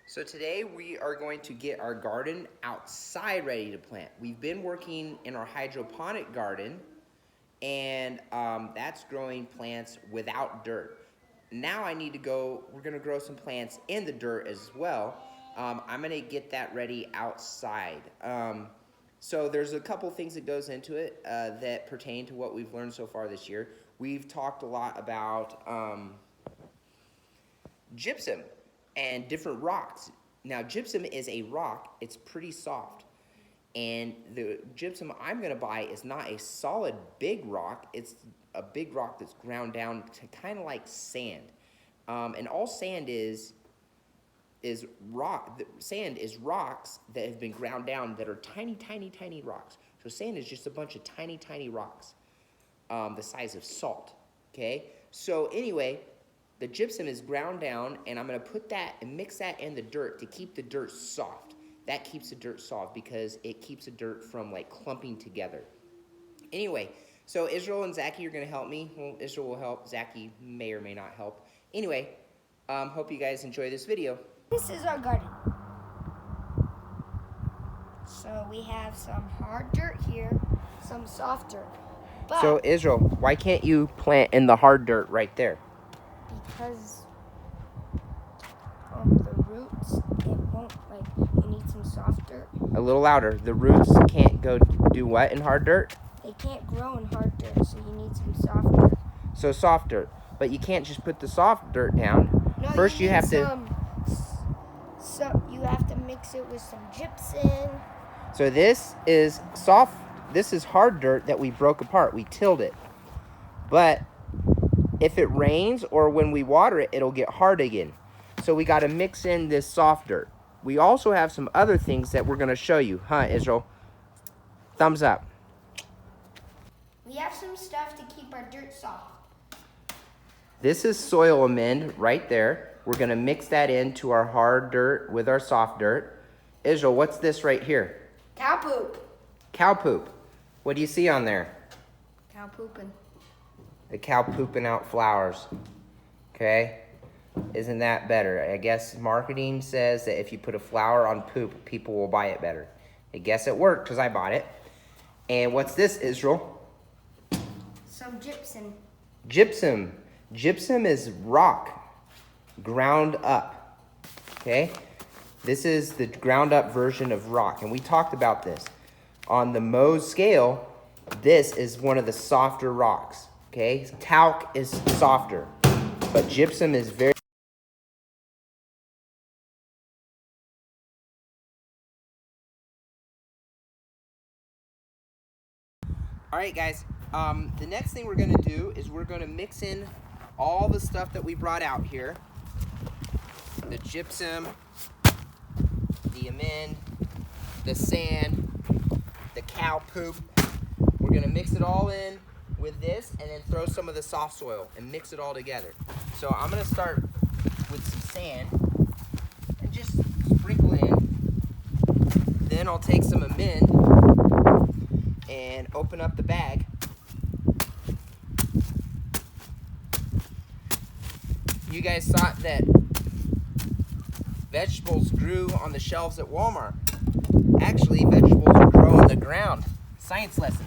So today we are going to get our garden outside ready to plant. We've been working in our hydroponic garden, and that's growing plants without dirt. Now we're gonna grow some plants in the dirt as well. I'm gonna get that ready outside. So there's a couple things that goes into it that pertain to what we've learned so far this year. We've talked a lot about gypsum and different rocks. Now, gypsum is a rock. It's pretty soft. And the gypsum I'm going to buy is not a solid big rock. It's a big rock that's ground down to kind of like sand. And all sand is rock. Sand is rocks that have been ground down that are tiny, tiny, tiny rocks. So sand is just a bunch of tiny, tiny rocks the size of salt. Okay? So anyway, the gypsum is ground down, and I'm going to put that and mix that in the dirt to keep the dirt soft. That keeps the dirt soft because it keeps the dirt from like clumping together. Anyway, so Israel and Zachy are going to help me. Well, Israel will help. Zachy may or may not help. Anyway, hope you guys enjoy this video. This is our garden. So we have some hard dirt here, some soft dirt. But So Israel, why can't you plant in the hard dirt right there? because the roots, it won't, you need some soft dirt. A little louder. The roots can't go do what in hard dirt? They can't grow in hard dirt, so you need some soft dirt. So soft dirt. But you can't just put the soft dirt down. No, First you have to... So you have to mix it with some gypsum. So this is soft, this is hard dirt that we broke apart. We tilled it. But if it rains or when we water it, it'll get hard again. So we got to mix in this soft dirt. We also have some other things that we're going to show you. Huh, Israel? Thumbs up. We have some stuff to keep our dirt soft. This is soil amend right there. We're going to mix that into our hard dirt with our soft dirt. Israel, what's this right here? Cow poop. Cow poop. What do you see on there? Cow pooping. The cow pooping out flowers. Okay? Isn't that better? I guess marketing says that if you put a flower on poop, people will buy it better. I guess it worked because I bought it. And what's this, Israel? Some gypsum. Gypsum. Gypsum is rock ground up. Okay? This is the ground up version of rock. And we talked about this. On the Mohs scale, this is one of the softer rocks. Okay, talc is softer, but gypsum is very... All right, guys, the next thing we're going to do is we're going to mix in all the stuff that we brought out here. The gypsum, the amend, the sand, the cow poop. We're going to mix it all in with this and then throw some of the soft soil and mix it all together. So I'm going to start with some sand and just sprinkle it in. Then I'll take some amend and open up the bag. You guys thought that vegetables grew on the shelves at Walmart. Actually, vegetables grow in the ground. Science lesson.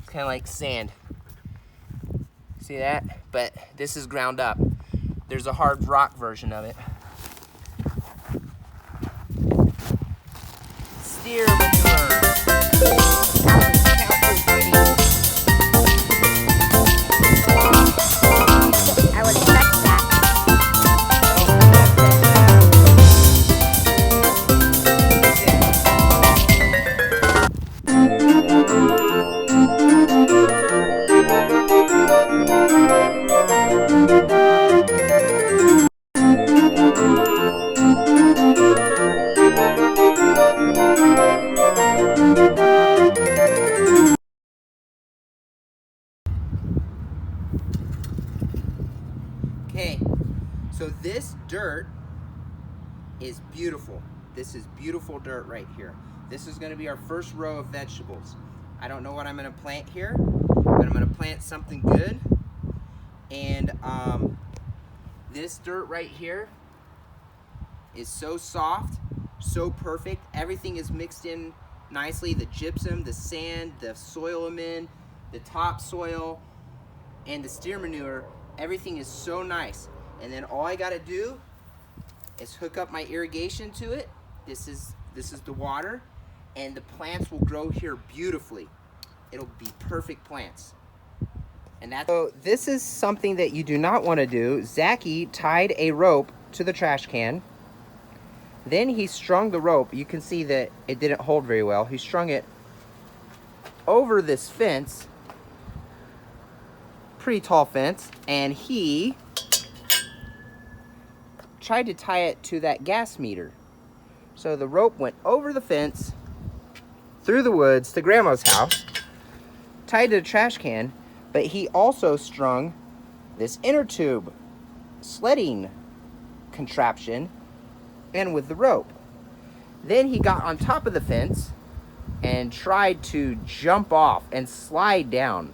Kind of like sand. See that? But this is ground up. There's a hard rock version of it. Steer manure. I would expect that. Okay, so this dirt is beautiful. This is beautiful dirt right here. This is going to be our first row of vegetables. I don't know what I'm going to plant here, but I'm going to plant something good. And this dirt right here is so soft, so perfect. Everything is mixed in nicely. The gypsum, the sand, the soil amend, the topsoil, and the steer manure. Everything is so nice. And then all I got to do is hook up my irrigation to it. This is the water, and the plants will grow here beautifully. It'll be perfect plants. And so this is something that you do not want to do. Zachy tied a rope to the trash can. Then he strung the rope. You can see that it didn't hold very well. He strung it over this fence, pretty tall fence, and he tried to tie it to that gas meter. So the rope went over the fence, through the woods to Grandma's house, tied to the trash can, but he also strung this inner tube sledding contraption in with the rope. Then he got on top of the fence and tried to jump off and slide down.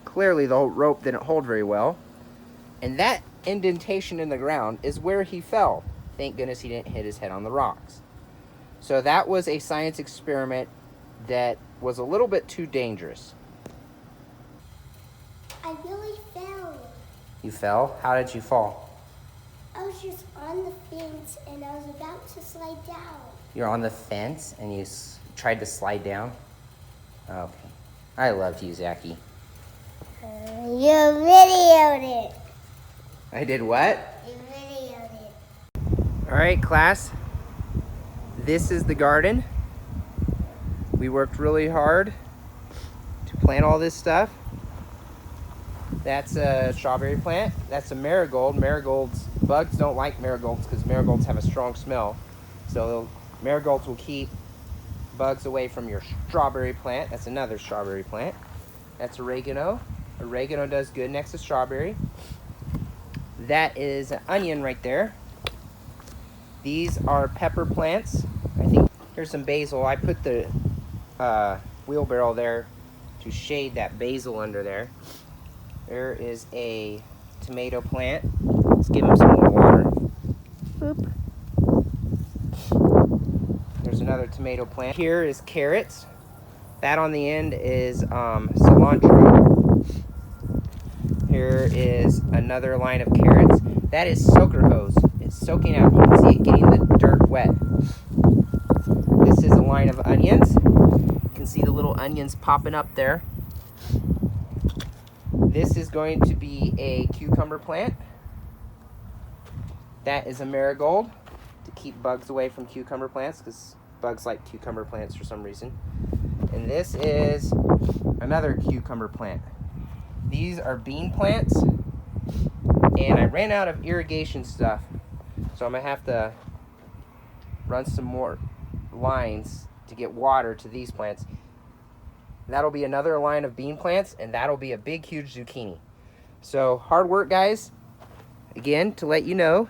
Clearly the rope didn't hold very well, and that indentation in the ground is where he fell. Thank goodness he didn't hit his head on the rocks. So that was a science experiment that was a little bit too dangerous. I really fell. You fell? How did you fall? I was just on the fence and I was about to slide down. You're on the fence and you tried to slide down? Okay. I love you, Zachy. You videoed it. I did what? You videoed it. All right, class. This is the garden. We worked really hard to plant all this stuff. That's a strawberry plant. That's a marigold. Marigolds, bugs don't like marigolds because marigolds have a strong smell. So marigolds will keep bugs away from your strawberry plant. That's another strawberry plant. That's oregano. Oregano does good next to strawberry. That is an onion right there. These are pepper plants. I think here's some basil. I put the wheelbarrow there to shade that basil under there. There is a tomato plant. Let's give him some more water. Boop. There's another tomato plant. Here is carrots. That on the end is cilantro. Here is another line of carrots. That is soaker hose. It's soaking out. You can see it getting the dirt wet. This is a line of onions. You can see the little onions popping up there. This is going to be a cucumber plant. That is a marigold to keep bugs away from cucumber plants because bugs like cucumber plants for some reason. And this is another cucumber plant. These are bean plants. And I ran out of irrigation stuff. So I'm going to have to run some more lines to get water to these plants. That'll be another line of bean plants, and that'll be a big, huge zucchini. So hard work, guys. Again, to let you know,